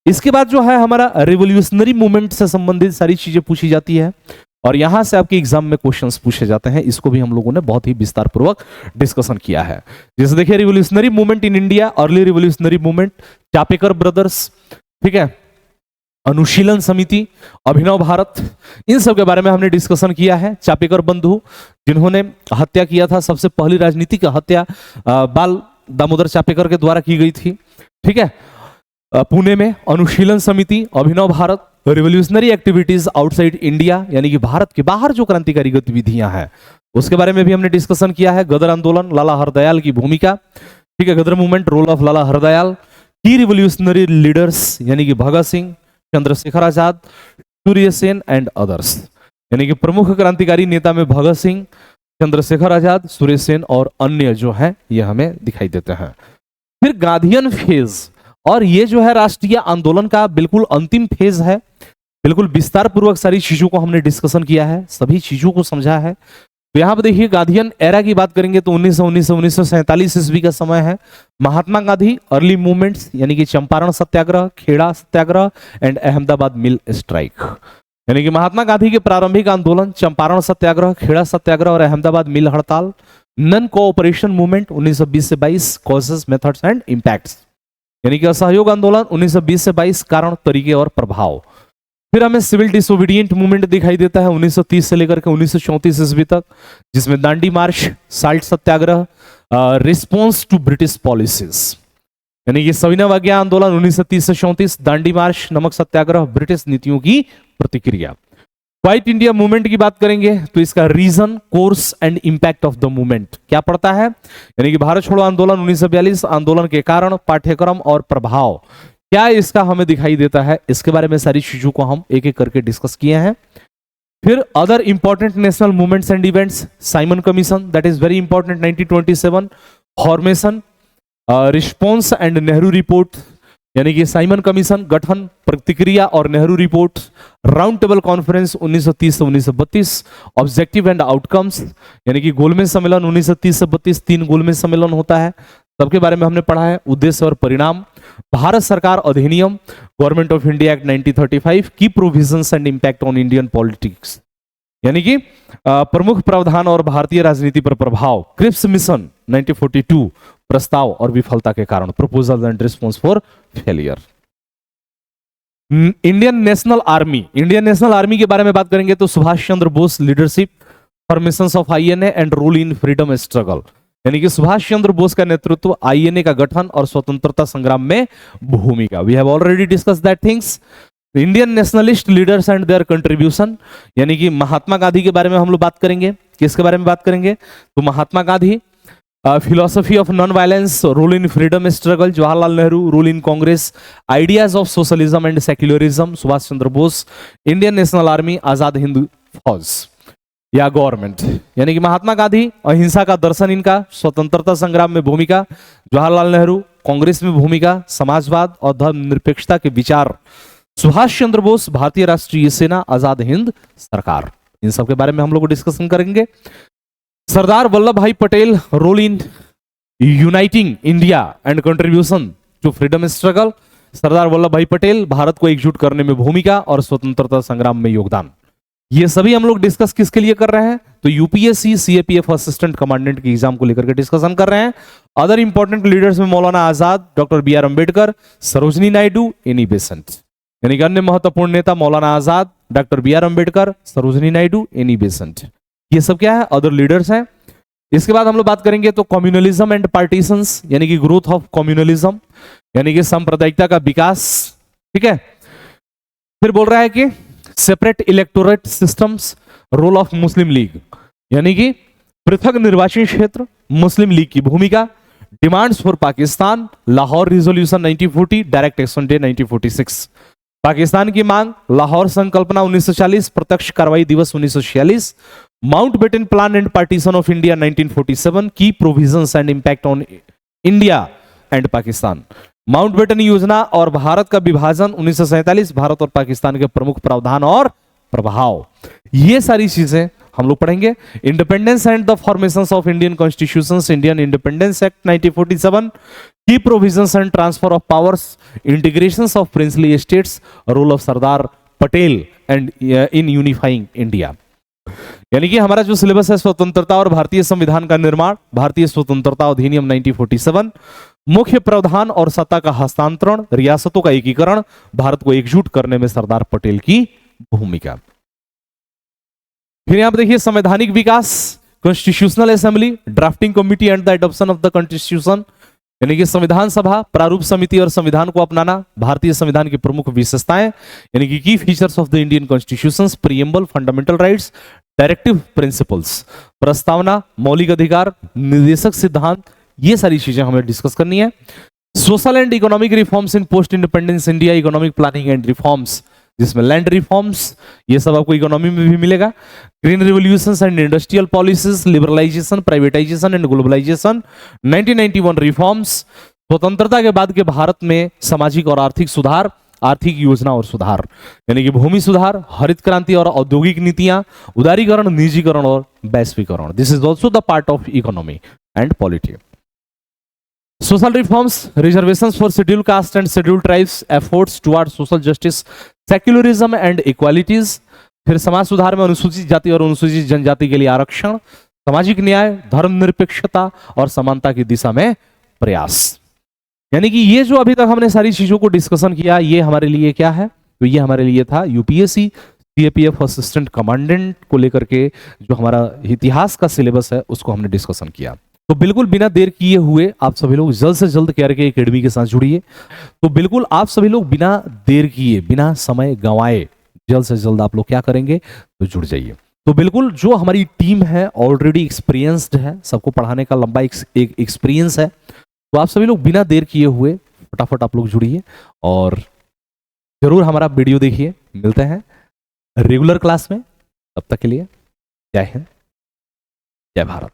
इसके बाद जो है हमारा रिवोल्यूशनरी मूवमेंट से संबंधित सारी चीजें पूछी जाती है, और यहां से आपके एग्जाम में क्वेश्चंस पूछे जाते हैं। इसको भी हम लोगों ने बहुत ही विस्तार पूर्वक डिस्कशन किया है। जैसे देखिए revolutionary movement in India, early revolutionary movement, Chapekar brothers, ठीक है, अनुशीलन समिति, अभिनव भारत, इन सब के बारे में हमने डिस्कशन किया है। चापेकर बंधु जिन्होंने हत्या किया था, सबसे पहली राजनीतिक हत्या बाल दामोदर चापेकर के द्वारा की गई थी, ठीक है, पुणे में। Anushilan Samiti, Abhinav Bharat, revolutionary activities outside India, यानी कि भारत के बाहर जो क्रांतिकारी गतिविधियां हैं उसके बारे में भी हमने डिस्कशन किया है। गदर आंदोलन, लाला हरदयाल की भूमिका, ठीक है, गदर मूवमेंट, रोल ऑफ लाला हरदयाल, की रिवोल्यूशनरी लीडर्स यानी कि भगत सिंह, चंद्रशेखर आजाद, सूर्य सेन एंड अदर्स, यानी कि प्रमुख क्रांतिकारी नेता में भगत सिंह, चंद्रशेखर आजाद, सूर्य सेन और अन्य जो है ये हमें दिखाई देते हैं। फिर गांधीयन फेज, और ये जो है राष्ट्रीय आंदोलन का बिल्कुल अंतिम फेज है। बिल्कुल विस्तार पूर्वक सारी चीजों को हमने डिस्कशन किया है, सभी चीजों को समझा है। तो यहां पर देखिए गांधीयन एरा की बात करेंगे तो 1919 से 1947 ईस्वी का समय है। महात्मा गांधी, अर्ली मूवमेंट्स यानी कि चंपारण सत्याग्रह, खेड़ा सत्याग्रह एंड अहमदाबाद मिल स्ट्राइक, यानी कि महात्मा गांधी के प्रारंभिक आंदोलन, चंपारण सत्याग्रह, खेड़ा सत्याग्रह और अहमदाबाद मिल हड़ताल। नन कोऑपरेशन मूवमेंट 1920 से 22, कॉजेस, मेथड्स एंड इंपैक्ट्स, यानी कि असहयोग आंदोलन 1920 से 22, कारण, तरीके और प्रभाव। फिर हमें सिविल डिसोबीडिएंट मूवमेंट दिखाई देता है 1930 से लेकर के 1934 ईस्वी तक, जिसमें Dandi March, salt satyagraha, response to British policies, यानी कि सविनय अवज्ञा आंदोलन 1930 से 34, दांडी मार्च, नमक सत्याग्रह, ब्रिटिश नीतियों की प्रतिक्रिया। व्हाइट इंडिया मूवमेंट की बात करेंगे तो इसका reason, course and impact of the movement क्या पड़ता है, यानी कि भारत छोड़ो आंदोलन 1942, आंदोलन के कारण, पाठ्यक्रम और प्रभाव क्या इसका हमें दिखाई देता है, इसके बारे में सारी चीजों को हम एक एक करके डिस्कस किए हैं। फिर other important national movements and events, Simon commission that is very important 1927, formation, response and Nehru report, यानी कि साइमन कमीशन, गठन, प्रतिक्रिया और Nehru report, round table conference 1930 से 1932, ऑब्जेक्टिव एंड आउटकम्स, यानी कि गोलमेज सम्मेलन 1930 से 32, 3 गोलमेज सम्मेलन होता है, सबके बारे में हमने पढ़ा है। उद्देश्य और परिणाम, भारत सरकार अधिनियम, गवर्नमेंट ऑफ इंडिया एक्ट 1935, की provisions and impact on Indian politics, यानी कि प्रमुख प्रावधान और भारतीय राजनीति पर प्रभाव, क्रिप्स मिशन 1942, प्रस्ताव और विफलता के कारण, proposal and response for failure. Indian National Army के बारे में बात करेंगे तो Subhash Chandra Bose leadership, formations of INA and role in freedom struggle, यानी कि सुभाष चंद्र बोस का नेतृत्व, आईएनए का गठन और स्वतंत्रता संग्राम में भूमिका। We have already discuss that things. Indian nationalist leaders and their contribution, यानी कि महात्मा गांधी के बारे में हम लोग बात करेंगे। किसके बारे में बात करेंगे? तो Mahatma Gandhi, philosophy of non violence, role in freedom struggle, Jawaharlal Nehru, role in Congress, ideas of socialism and secularism, Subhash Chandra Bose, Indian National Army, Azad Hind Fauj या गवर्नमेंट, यानी कि महात्मा गांधी, अहिंसा का दर्शन इनका, स्वतंत्रता संग्राम में भूमिका, जवाहरलाल नेहरू, कांग्रेस में भूमिका, समाजवाद और धर्मनिरपेक्षता के विचार, सुभाष चंद्र बोस, भारतीय राष्ट्रीय सेना, आजाद हिंद सरकार, इन सब के बारे में हम लोग डिस्कशन करेंगे। Sardar Vallabh Bhai Patel, role in uniting India and contribution to freedom struggle, Sardar Vallabh Bhai Patel, Bharat को एकजुट करने में भूमिका और स्वतंत्रता संग्राम में योगदान। ये सभी हम लोग डिस्कस किसके लिए कर रहे हैं? तो यूपीएससी सीएपीएफ असिस्टेंट कमांडेंट की एग्जाम को लेकर के डिस्कशन कर रहे हैं। अदर इंपॉर्टेंट लीडर्स में Maulana Azad, doctor B R Ambedkar, Sarojini Naidu, Annie Besant, यानी कि अन्य महत्वपूर्ण नेता Maulana Azad, doctor B R Ambedkar, Sarojini Naidu, Annie Besant, ये सब क्या है? अदर लीडर्स हैं। इसके बाद हम लोग बात करेंगे तो कम्युनलिज्म एंड पार्टीशंस, यानी कि ग्रोथ ऑफ कम्युनलिज्म, यानी कि सांप्रदायिकता का विकास, ठीक है। फिर बोल रहा है कि separate electorate systems, role of Muslim league, यानी कि पृथक निर्वाचन क्षेत्र, मुस्लिम लीग की भूमिका, demands for Pakistan, Lahore resolution 1940, direct action day 1946, Pakistan की मांग, लाहौर संकल्पना 1940, प्रत्यक्ष कार्रवाई दिवस 1946, Mountbatten plan and partition of India 1947, की provisions and impact on India and Pakistan, Mountbatten योजना और भारत का विभाजन 1947, भारत और पाकिस्तान के प्रमुख प्रावधान और प्रभाव, ये सारी चीजें हम लोग पढ़ेंगे। Independence and the formations of Indian constitutions, Indian independence act 1947, की provisions and transfer of powers, integrations of princely states, role of Sardar Patel and in unifying India, यानी कि हमारा जो सिलेबस है स्वतंत्रता और भारतीय संविधान का निर्माण, भारतीय स्वतंत्रता अधिनियम 1947, मुख्य प्रावधान और सत्ता का हस्तांतरण, रियासतों का एकीकरण, भारत को एकजुट करने में सरदार पटेल की भूमिका। फिर यहां पर देखिए संवैधानिक विकास, constitutional assembly, drafting committee and the adoption of the constitution, यानी कि संविधान सभा, प्रारूप समिति और संविधान को अपनाना, भारतीय संविधान की प्रमुख विशेषताएं, यानी कि की features of the Indian constitution, preamble, fundamental rights, directive principles, प्रस्तावना, मौलिक अधिकार, निर्देशक सिद्धांत, ये सारी चीजें हमें डिस्कस करनी है। Social and economic reforms in post independence India, economic planning and reforms, जिसमें लैंड रिफॉर्म्स, ये सब आपको इकोनॉमी में भी मिलेगा। Green revolutions and industrial policies, liberalisation, privatisation and globalisation, 1991 reforms, स्वतंत्रता के बाद के भारत में सामाजिक और आर्थिक सुधार, आर्थिक योजना और सुधार, यानी कि भूमि सुधार, हरित क्रांति और औद्योगिक नीतियां, उदारीकरण, निजीकरण और वैश्वीकरण, this is also the part of economy and polity. Social reforms, reservations for schedule caste and schedule tribes, efforts toward social justice, secularism and equalities. फिर समाज सुधार में अनुसूचित जाति और अनुसूचित जनजाति के लिए आरक्षण, सामाजिक न्याय, धर्मनिरपेक्षता और समानता की दिशा में प्रयास, यानी कि ये जो अभी तक हमने सारी चीजों को डिस्कशन किया, ये हमारे लिए क्या है? तो ये हमारे लिए था यूपीएससी सीएपीएफ असिस्टेंट कमांडेंट को लेकर के जो हमारा इतिहास का सिलेबस है उसको हमने डिस्कशन किया। तो बिल्कुल बिना देर किए हुए आप सभी लोग जल्द से जल्द केआरके एकेडमी के साथ जुड़िए। तो बिल्कुल आप सभी लोग बिना देर किए, बिना समय गंवाए, जल्द से जल्द आप लोग क्या करेंगे? तो जुड़ जाइए। तो बिल्कुल जो हमारी टीम है ऑलरेडी एक्सपीरियंस्ड है, सबको पढ़ाने का लंबा एक एक्सपीरियंस है, तो आप सभी लोग बिना देर किए हुए फटाफट आप लोग जुड़िए और जरूर हमारा वीडियो देखिए। मिलते हैं रेगुलर क्लास में, तब तक के लिए जय हिंद, जय भारत।